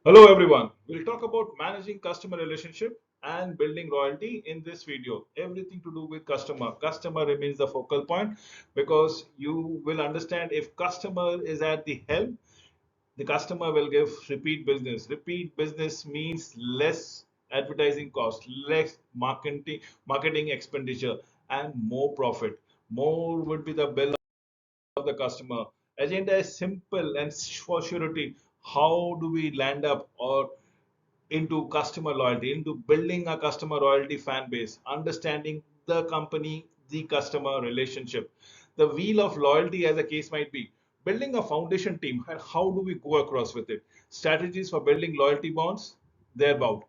Hello everyone. We'll talk about managing customer relationship and building loyalty in this video. Everything to do with customer. Customer remains the focal point because you will understand if customer is at the helm, the customer will give repeat business. Repeat business means less advertising cost, less marketing expenditure, and more profit. More would be the bill of the customer. Agenda is simple and for surety. How do we land up or into customer loyalty, into building a customer loyalty fan base, understanding the company, the customer relationship, the wheel of loyalty as a case might be, building a foundation team, and how do we go across with it? Strategies for building loyalty bonds, thereabout.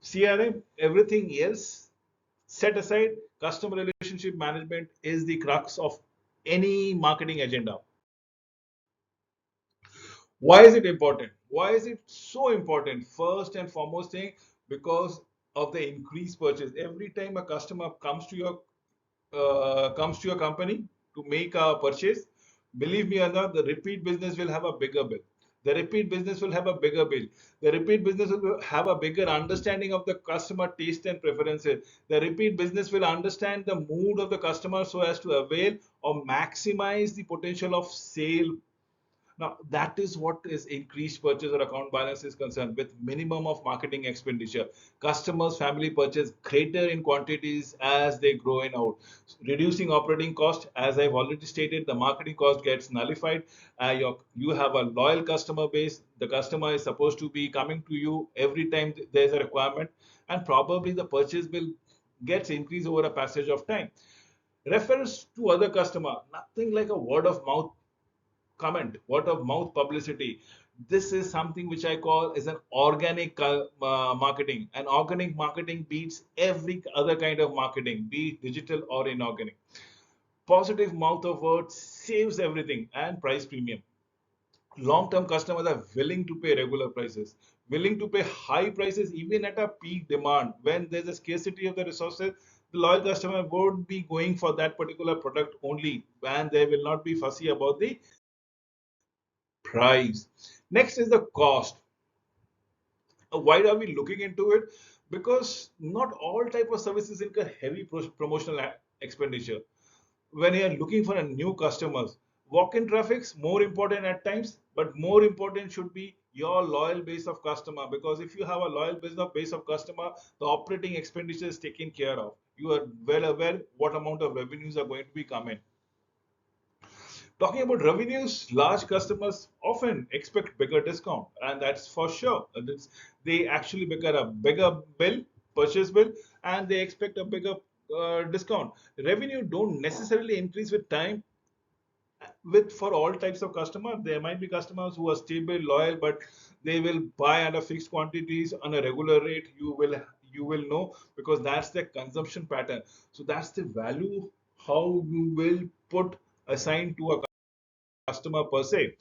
CRM, everything else set aside, customer relationship management is the crux of any marketing agenda. Why is it important? Why is it so important? First and foremost thing, because of the increased purchase. Every time a customer comes to your company to make a purchase, believe me or not, the repeat business will have a bigger bill. The repeat business will have a bigger bill. The repeat business will have a bigger understanding of the customer taste and preferences. The repeat business will understand the mood of the customer so as to avail or maximize the potential of sale. Now, that is what is increased purchase or account balance is concerned with minimum of marketing expenditure. Customers, family purchase greater in quantities as they grow in out. Reducing operating cost, as I've already stated, the marketing cost gets nullified. You have a loyal customer base. The customer is supposed to be coming to you every time there's a requirement, and probably the purchase bill gets increased over a passage of time. Refers to other customer, nothing like a word of mouth comment, word of mouth publicity. This is something which I call as an organic marketing. And organic marketing beats every other kind of marketing, be it digital or inorganic. Positive mouth of words saves everything and price premium. Long-term customers are willing to pay regular prices, willing to pay high prices even at a peak demand. When there's a scarcity of the resources, the loyal customer would be going for that particular product only, and they will not be fussy about the price. Next is the cost. Why are we looking into it? Because not all type of services incur heavy promotional expenditure. When you are looking for a new customers, walk-in traffic's more important at times, but more important should be your loyal base of customer. Because if you have a loyal base of customer, the operating expenditure is taken care of. You are well aware what amount of revenues are going to be coming. Talking about revenues, large customers often expect bigger discount, and that's for sure. They actually get a bigger bill, purchase bill, and they expect a bigger discount. Revenue don't necessarily increase with time. With for all types of customers, there might be customers who are stable, loyal, but they will buy at a fixed quantities on a regular rate. You will know because that's their consumption pattern. So that's the value how you will put assign to a customer per se.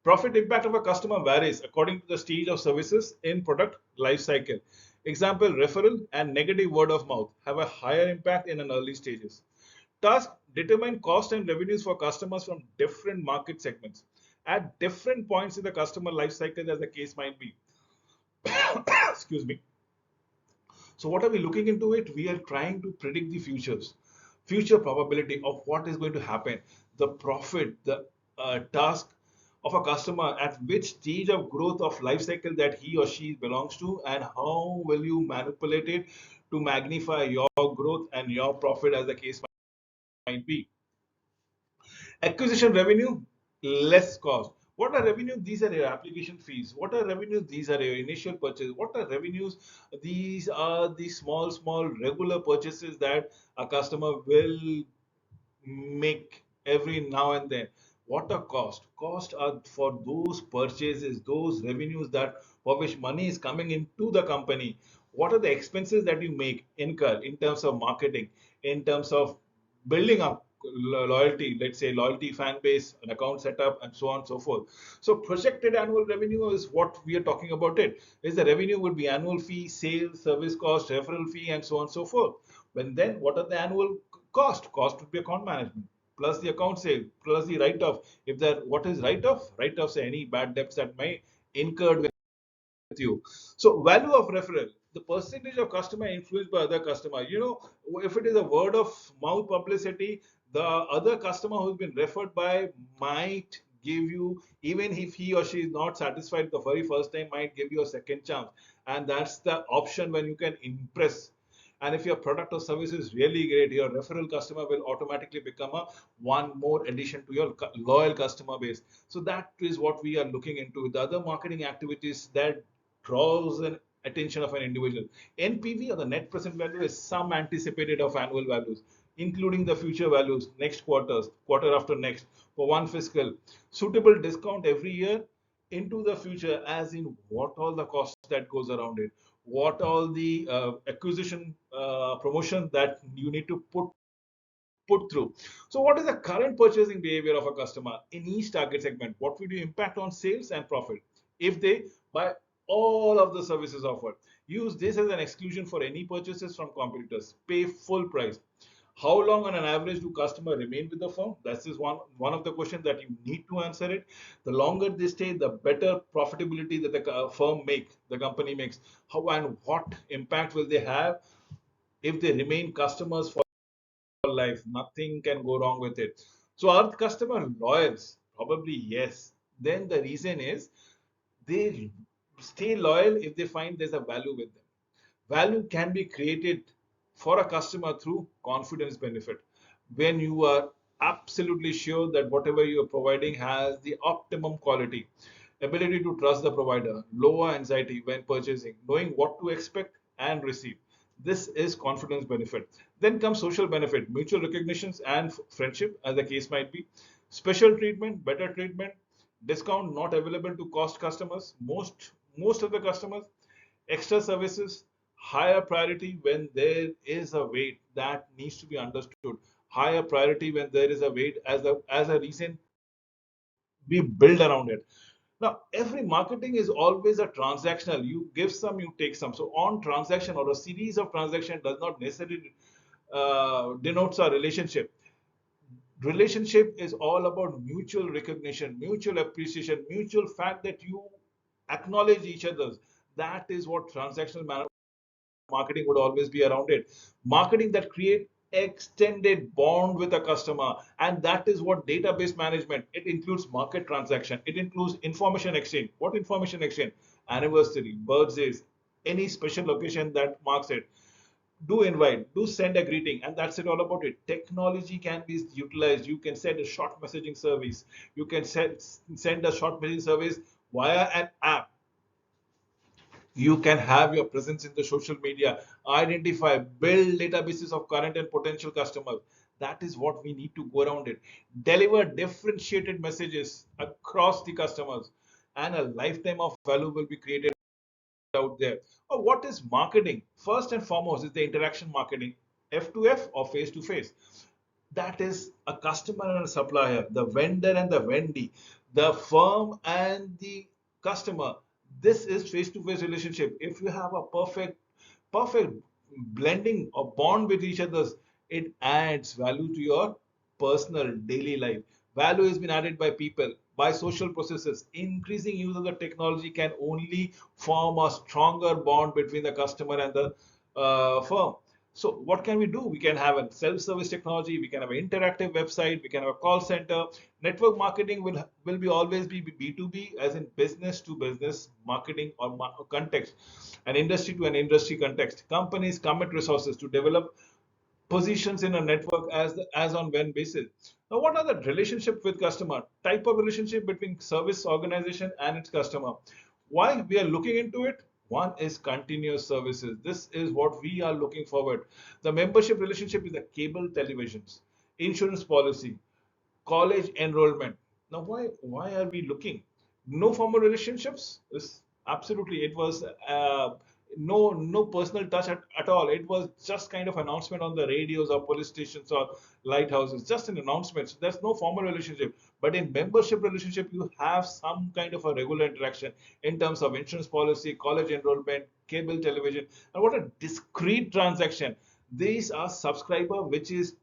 Profit impact of a customer varies according to the stage of services in product life cycle. Example, referral and negative word of mouth have a higher impact in an early stages. Task determine cost and revenues for customers from different market segments at different points in the customer life cycle as the case might be. Excuse me. So what are we looking into it? We are trying to predict the future probability of what is going to happen, the profit, the task of a customer at which stage of growth of life cycle that he or she belongs to, and how will you manipulate it to magnify your growth and your profit as the case might be. Acquisition revenue, less cost. What are revenue? These are your application fees. What are revenues? These are your initial purchase. What are revenues? These are the small regular purchases that a customer will make every now and then. What are cost? Cost are for those purchases, those revenues that for which money is coming into the company. What are the expenses that you make incur in terms of marketing, in terms of building up loyalty, let's say loyalty fan base, an account setup, and so on and so forth. So projected annual revenue is what we are talking about. It is the revenue would be annual fee, sales, service cost, referral fee, and so on and so forth. When then what are the annual cost? Cost would be account management plus the account sale plus the write-off. If that what is write-off? Write-offs are any bad debts that may incurred with you. So value of referral, the percentage of customer influenced by other customer. If it is a word of mouth publicity, the other customer who's been referred by might give you, even if he or she is not satisfied the very first time, might give you a second chance. And that's the option when you can impress. And if your product or service is really great, your referral customer will automatically become a one more addition to your loyal customer base. So that is what we are looking into. The other marketing activities that draws an attention of an individual. NPV, or the net present value, is some anticipated of annual values, including the future values, next quarters, quarter after next, for one fiscal. Suitable discount every year into the future, as in what all the costs that goes around it, what all the acquisition promotion that you need to put through. So what is the current purchasing behavior of a customer in each target segment? What will the impact on sales and profit if they buy all of the services offered? Use this as an exclusion for any purchases from competitors. Pay full price. How long on an average do customers remain with the firm? That is one of the questions that you need to answer it. The longer they stay, the better profitability that the company makes. How and what impact will they have if they remain customers for life? Nothing can go wrong with it. So are customer loyals? Probably yes. Then the reason is they stay loyal if they find there's a value with them. Value can be created for a customer through confidence benefit. When you are absolutely sure that whatever you are providing has the optimum quality, ability to trust the provider, lower anxiety when purchasing, knowing what to expect and receive. This is confidence benefit. Then comes social benefit, mutual recognitions and friendship, as the case might be. Special treatment, better treatment, discount not available to cost customers, most of the customers. Extra services, higher priority when there is a wait, that needs to be understood. Higher priority when there is a wait, as a reason we build around it. Now, every marketing is always a transactional. You give some, you take some. So on transaction or a series of transaction does not necessarily denotes a relationship. Relationship is all about mutual recognition, mutual appreciation, mutual fact that you acknowledge each other's. That is what transactional marketing would always be around it. Marketing that create extended bond with a customer, and that is what database management. It includes market transaction, it includes information exchange. What information exchange? Anniversary, birthdays, any special occasion that marks it. Do invite, do send a greeting, and that's it all about it. Technology can be utilized. You can send a short messaging service, you can send a short messaging service via an app. You can have your presence in the social media, identify, build databases of current and potential customers. That is what we need to go around it. Deliver differentiated messages across the customers, and a lifetime of value will be created out there. What is marketing? First and foremost is the interaction marketing, F2F or face to face. That is a customer and a supplier, the vendor and the vendee, the firm and the customer. This is face to face relationship. If you have a perfect blending or bond with each other, it adds value to your personal daily life. Value has been added by people, by social processes. Increasing use of the technology can only form a stronger bond between the customer and the firm. So what can we do? We can have a self-service technology. We can have an interactive website. We can have a call center. Network marketing will be always be B2B, as in business to business marketing or context, an industry to an industry context. Companies commit resources to develop positions in a network as on when basis. Now, what are the relationship with customer? Type of relationship between service organization and its customer. Why we are looking into it? One is continuous services. This is what we are looking forward. The membership relationship is the cable televisions, insurance policy, college enrollment. Now, why are we looking? No formal relationships? Yes, absolutely. It was no personal touch at all. It was just kind of announcement on the radios or police stations or lighthouses, just an announcement. So there's no formal relationship. But in membership relationship, you have some kind of a regular interaction in terms of insurance policy, college enrollment, cable television, and what a discrete transaction. These are subscriber which is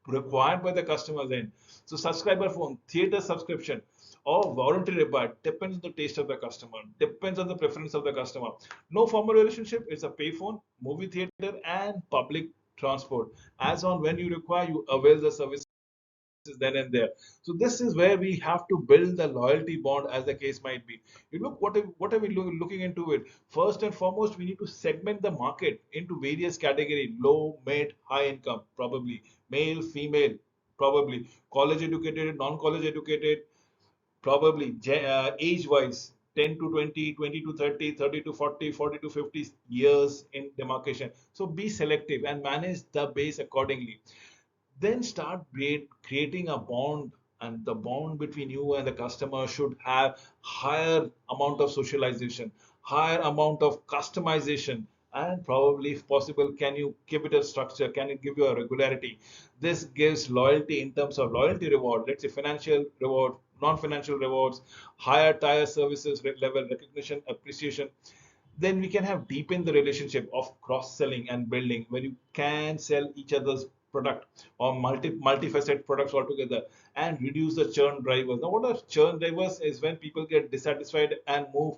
required by the customer's end. So subscriber phone, theater subscription, or voluntary required depends on the taste of the customer, depends on the preference of the customer. No formal relationship, it's a payphone, movie theater, and public transport. As on when you require, you avail the service then and there. So this is where we have to build the loyalty bond, as the case might be. You look what are we looking into it? First and foremost, we need to segment the market into various categories: low, mid, high income, probably male, female, probably college educated, non-college educated, probably age-wise. 10 to 20, 20 to 30, 30 to 40, 40 to 50 years in demarcation. So be selective and manage the base accordingly. Then start creating a bond, and the bond between you and the customer should have higher amount of socialization, higher amount of customization, and probably if possible can you give it a structure, can it give you a regularity. This gives loyalty in terms of loyalty reward, let's say financial reward, non-financial rewards, higher tier services level recognition, appreciation. Then we can have deepen the relationship of cross-selling and building, where you can sell each other's product or multifaceted products altogether, and reduce the churn drivers. Now, what are churn drivers? Is when people get dissatisfied and move,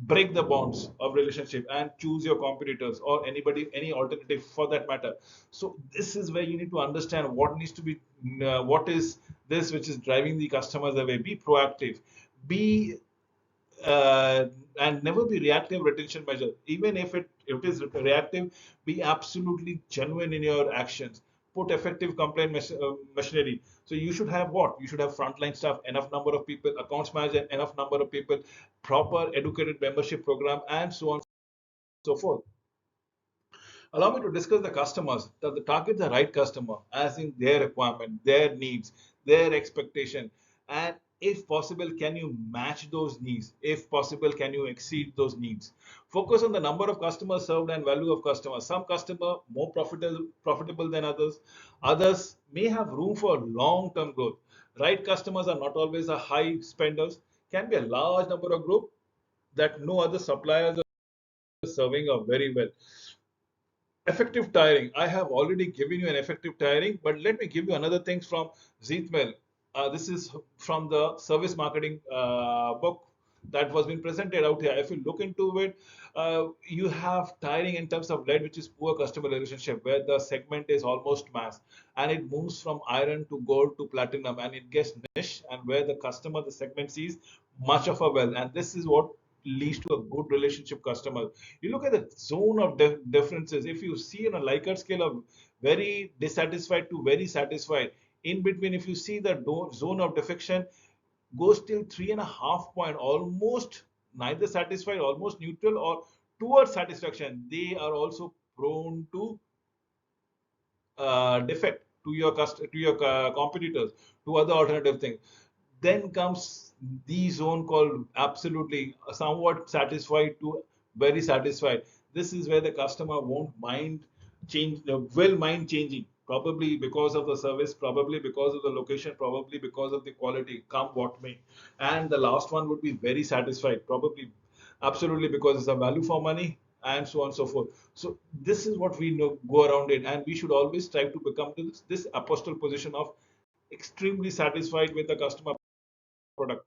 break the bonds of relationship and choose your competitors or anybody, any alternative for that matter. So this is where you need to understand what needs to be, what is this which is driving the customers away. Be proactive, be and never be reactive retention measure. Even if it is reactive, be absolutely genuine in your actions. Put effective complaint machinery. So you should have what? You should have frontline staff, enough number of people, accounts manager, enough number of people, proper educated membership program, and so on and so forth. Allow me to discuss the customers, that the target the right customer, as in their requirement, their needs, their expectation, and if possible, can you match those needs? If possible, can you exceed those needs? Focus on the number of customers served and value of customers. Some customer more profitable than others. Others may have room for long-term growth. Right customers are not always a high spenders. Can be a large number of group that no other suppliers are serving are very well. Effective tiring. I have already given you an effective tiring, but let me give you another thing from Zeethmel. This is from the service marketing book that was being presented out here. If you look into it, you have tiring in terms of lead, which is poor customer relationship, where the segment is almost mass and it moves from iron to gold to platinum, and it gets niche, and where the customer, the segment sees much of a well, and this is what leads to a good relationship customer. You look at the zone of differences. If you see on a Likert scale of very dissatisfied to very satisfied, in between, if you see the zone of defection goes till 3.5 point, almost neither satisfied, almost neutral, or towards satisfaction, they are also prone to defect to your competitors, to other alternative things. Then comes the zone called absolutely somewhat satisfied to very satisfied. This is where the customer won't mind change, will mind changing, probably because of the service, probably because of the location, probably because of the quality, come what may. And the last one would be very satisfied, probably absolutely because it's a value for money, and so on and so forth. So this is what we know, go around it, and we should always strive to become to this apostle position of extremely satisfied with the customer product.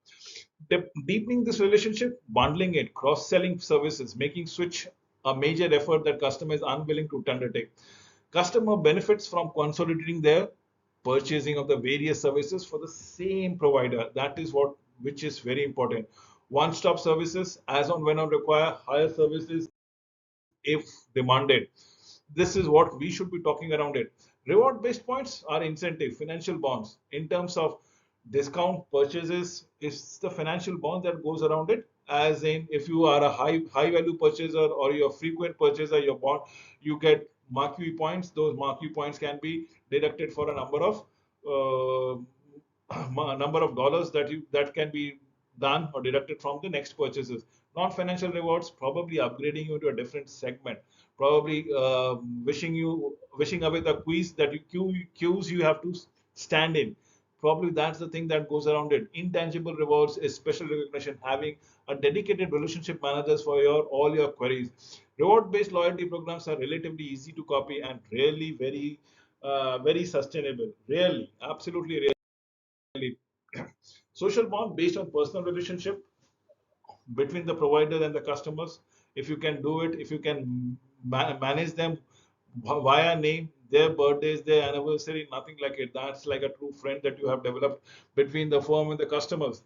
Deepening this relationship, bundling it, cross-selling services, making switch a major effort that customer is unwilling to undertake. Customer benefits from consolidating their purchasing of the various services for the same provider. That is what which is very important. One-stop services, as on when on require, higher services if demanded. This is what we should be talking around it. Reward based points are incentive, financial bonds. In terms of discount purchases, it's the financial bond that goes around it. As in, if you are a high value purchaser or you're a frequent purchaser, your bond, you get marquee points. Those marquee points can be deducted for a uh, number of dollars that can be done or deducted from the next purchases. Non-financial rewards, probably upgrading you to a different segment, probably wishing away the quiz that queues you have to stand in. Probably that's the thing that goes around it. Intangible rewards is special recognition, having a dedicated relationship managers for your all your queries. Reward-based loyalty programs are relatively easy to copy and really very very sustainable. Really, absolutely really. Social bond based on personal relationship between the provider and the customers. If you can do it, if you can manage them via name, their birthdays, their anniversary, nothing like it. That's like a true friend that you have developed between the firm and the customers.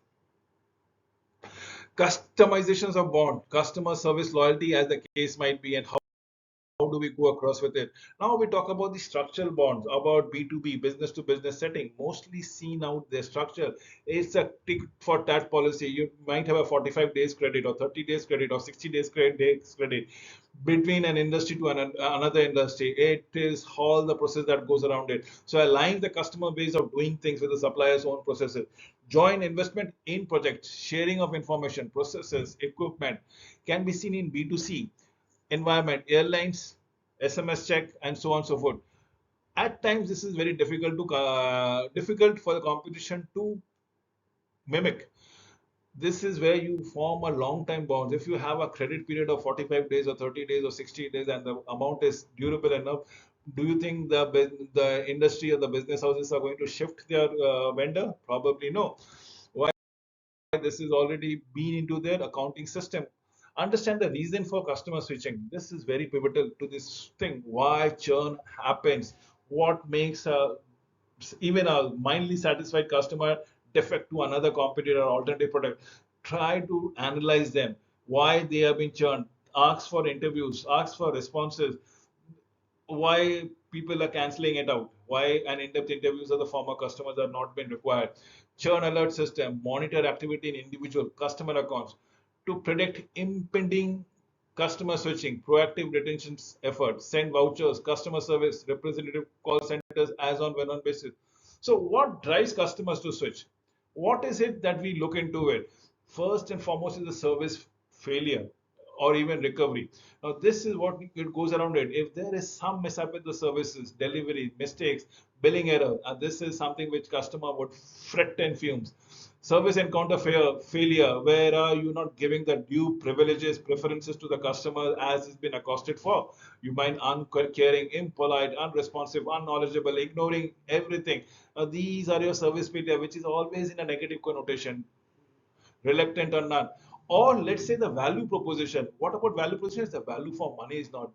Customizations of bond, customer service loyalty, as the case might be, and how do we go across with it? Now we talk about the structural bonds, about B2B, business to business setting. Mostly seen out their structure. It's a tick for tat policy. You might have a 45 days credit or 30 days credit or 60 days credit between an industry to another industry. It is all the process that goes around it. So align the customer base of doing things with the supplier's own processes. Joint investment in projects, sharing of information, processes, equipment can be seen in B2C environment, airlines, SMS check, and so on and so forth. At times, this is very difficult for the competition to mimic. This is where you form a long time bonds. If you have a credit period of 45 days or 30 days or 60 days and the amount is durable enough, do you think the industry or the business houses are going to shift their vendor? Probably no. Why? This is already been into their accounting system. Understand the reason for customer switching. This is very pivotal to this thing. Why churn happens? What makes even a mildly satisfied customer defect to another competitor or alternative product? Try to analyze them. Why they have been churned? Ask for interviews. Ask for responses. Why people are canceling it out, why an in-depth interviews of the former customers are not been required. Churn alert system, monitor activity in individual customer accounts to predict impending customer switching, proactive retention efforts, send vouchers, customer service representative call centers as on when on basis. So what drives customers to switch? What is it that we look into it? First and foremost is the service failure or even recovery. Now, this is what it goes around it. If there is some mishap with the services, delivery, mistakes, billing error, and this is something which customer would fret and fumes. Service encounter failure, where are you not giving the due privileges, preferences to the customer as has been accosted for? You might uncaring, impolite, unresponsive, unknowledgeable, ignoring everything. These are your service failure, which is always in a negative connotation, reluctant or none. Or let's say the value proposition. What about value proposition? The value for money is not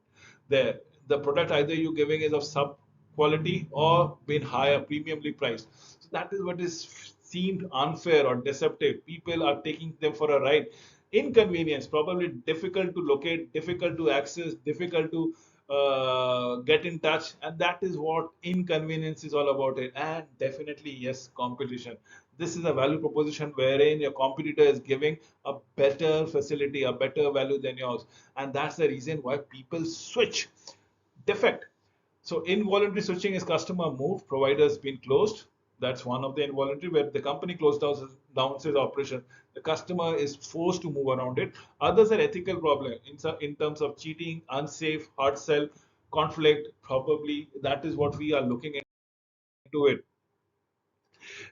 there. The product either you're giving is of sub quality or been higher, premiumly priced. So that is what is seemed unfair or deceptive. People are taking them for a ride. Inconvenience, probably difficult to locate, difficult to access, difficult to get in touch, and that is what inconvenience is all about it. And definitely yes, competition. This is a value proposition wherein your competitor is giving a better facility, a better value than yours, and that's the reason why people switch. Defect. So involuntary switching is customer move, providers been closed. That's one of the involuntary where the company closed down its operation. The customer is forced to move around it. Others are ethical problem in terms of cheating, unsafe, hard sell, conflict. Probably that is what we are looking into it.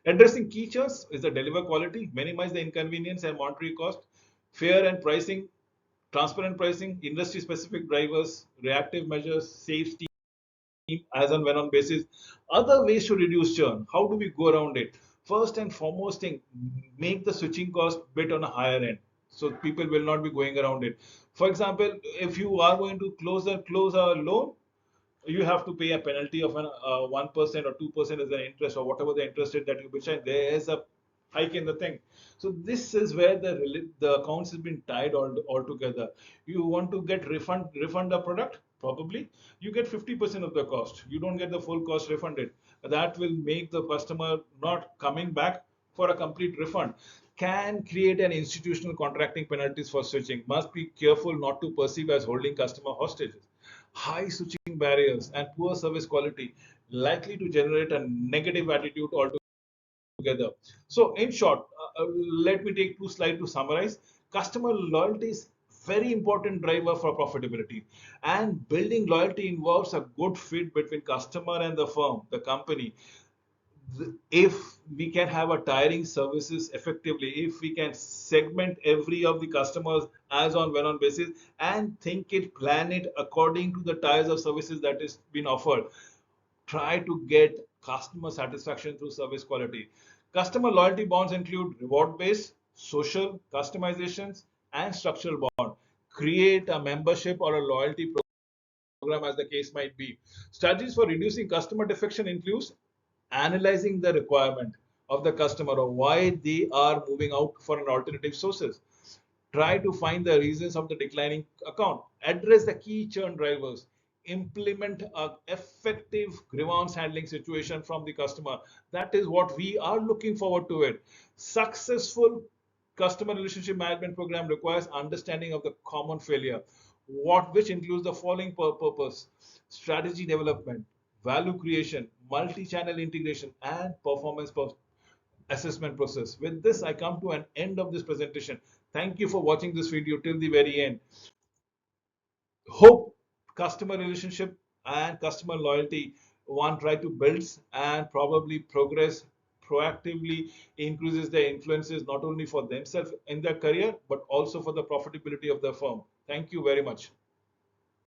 Addressing key churns is the deliver quality, minimize the inconvenience and monetary cost, fair and pricing, transparent pricing, industry specific drivers, reactive measures, safe as and when on basis. Other ways to reduce churn. How do we go around it? First and foremost thing, make the switching cost bit on a higher end. So people will not be going around it. For example, if you are going to close a loan, you have to pay a penalty of an 1% or 2% as an interest or whatever the interest rate that you be charged. There is a hike in the thing. So this is where the accounts has been tied all together. You want to get refund a product, probably you get 50% of the cost. You don't get the full cost refunded. That will make the customer not coming back for a complete refund. Can create an institutional contracting penalties for switching. Must be careful not to perceive as holding customer hostages. High switching barriers and poor service quality likely to generate a negative attitude altogether. So, in short, let me take two slides to summarize. Customer loyalty is very important driver for profitability, and building loyalty involves a good fit between customer and the firm, the company. If we can have a tiring services effectively, if we can segment every of the customers as on when on basis and think it, plan it according to the tiers of services that is being offered, try to get customer satisfaction through service quality. Customer loyalty bonds include reward based, social, customizations, and structural bond. Create a membership or a loyalty program as the case might be. Strategies for reducing customer defection includes analyzing the requirement of the customer or why they are moving out for an alternative sources. Try to find the reasons of the declining account. Address the key churn drivers. Implement a effective grievance handling situation from the customer. That is what we are looking forward to it. Successful customer relationship management program requires understanding of the common failure, which includes the following purpose: strategy development, value creation, multi-channel integration, and performance assessment process. With this, I come to an end of this presentation. Thank you for watching this video till the very end. Hope customer relationship and customer loyalty one try to build and probably progress proactively increases their influences not only for themselves in their career but also for the profitability of the firm. Thank you very much.